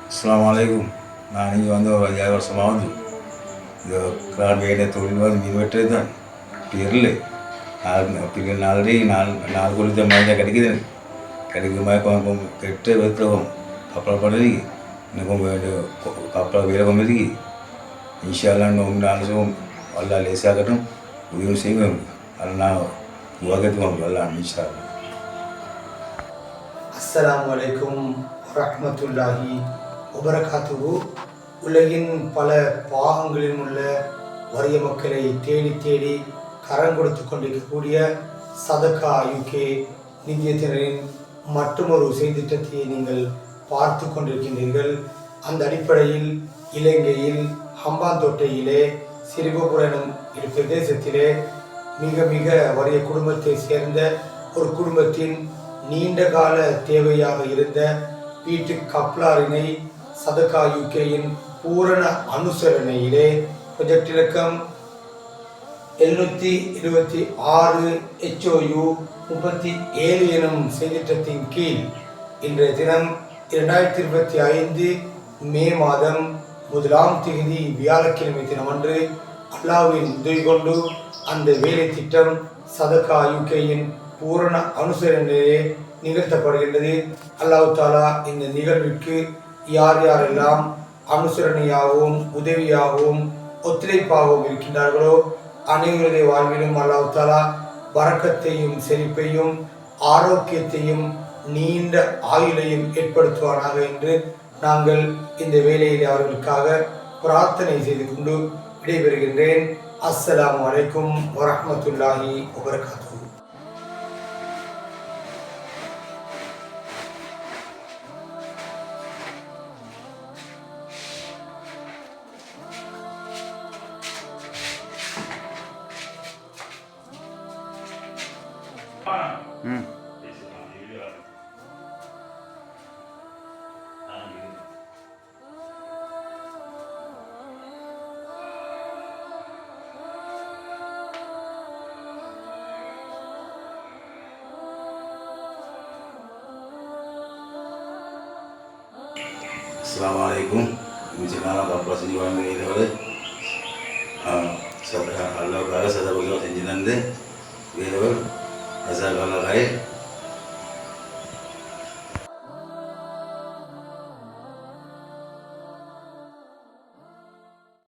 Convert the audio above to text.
அஸ்ஸலாமு அலைக்கும். நான் இங்கே வந்து ஒரு 5 வருஷமாக வந்து இந்த கிரான் வேலை தொழில் வந்து மீன் வெட்டுறது தான் தெரியல. ஆல்ரெடி நாலு குளித்த மாதிரி தான் கிடைக்குது. கிடைக்கிற மாதிரி கெட்ட வெத்துறோம் கப்பல் படுறது இன்னும் கப்பல் வேலை கொண்டு இன்ஷால்லாம் இன்னும் 4 வருஷம் நல்லா லேசாகட்டும் உதவி செய்வோம். அதில் நான் உலகத்துக்கு வரலாம் இன்ஷா அல்லாஹ். அஸ்ஸலாமு அலைக்கும் வரஹ்மத்துல்லாஹி வபரகாத்துஹு. உலகின் பல பாகங்களில் உள்ள வறிய மக்களை தேடி தேடி கரம் கொடுத்து கொண்டிருக்கக்கூடிய சதகா யூகே நிதியத்தினரின் மற்றொரு செய்திட்டத்தை நீங்கள் பார்த்து கொண்டிருக்கின்றீர்கள். அந்த அடிப்படையில் இலங்கையில் ஹம்பாந்தோட்டையிலே சிறுகோபுரம் எனும் பிரதேசத்திலே மிக மிக வறிய குடும்பத்தை சேர்ந்த ஒரு குடும்பத்தின் நீண்ட கால தேவையாக இருந்த வீட்டு கப்ளாரினை சதகா யூகேயின் பூரண அனுசரணையிலே ப்ரொஜெக்ட் இலக்கம் 726 HOU 37 எனும் செய்திட்டத்தின் கீழ் இன்றைய தினம் 2025 மே மாதம் 1ஆம் தேதி வியாழக்கிழமை தினமன்று அல்லாஹ்வின் உதவி கொண்டு அந்த வேலை திட்டம் சதகா யூகேயின் பூரண அனுசரணையிலே நிகழ்த்தப்படுகின்றது. அல்லாஹ் தாலா இந்த நிகழ்விற்கு யார் யாரெல்லாம் அனுசரணையாகவும் உதவியாகவும் ஒத்துழைப்பாகவும் இருக்கின்றார்களோ அனைவருடைய வாழ்விலும் அல்லாஹ் தாலா பரக்கத்தையும் செழிப்பையும் ஆரோக்கியத்தையும் நீண்ட ஆயுளையும் ஏற்படுத்துவானாக என்று நாங்கள் இந்த வேளையில் அவர்களுக்காக பிரார்த்தனை செய்து கொண்டு விடைபெறுகின்றேன். அஸ்ஸலாமு அலைக்கும் வரஹ்மத்துல்லாஹி வபரகாத்துஹு. அஸ்ஸலாமு அலைக்கும். மிச்சக்காலம் கப்பல் செஞ்சு வாங்கினவர் அல்லாவுக்காக சதபகம் செஞ்சு தந்து வேறவர் ரசாக் அல்லாஹ்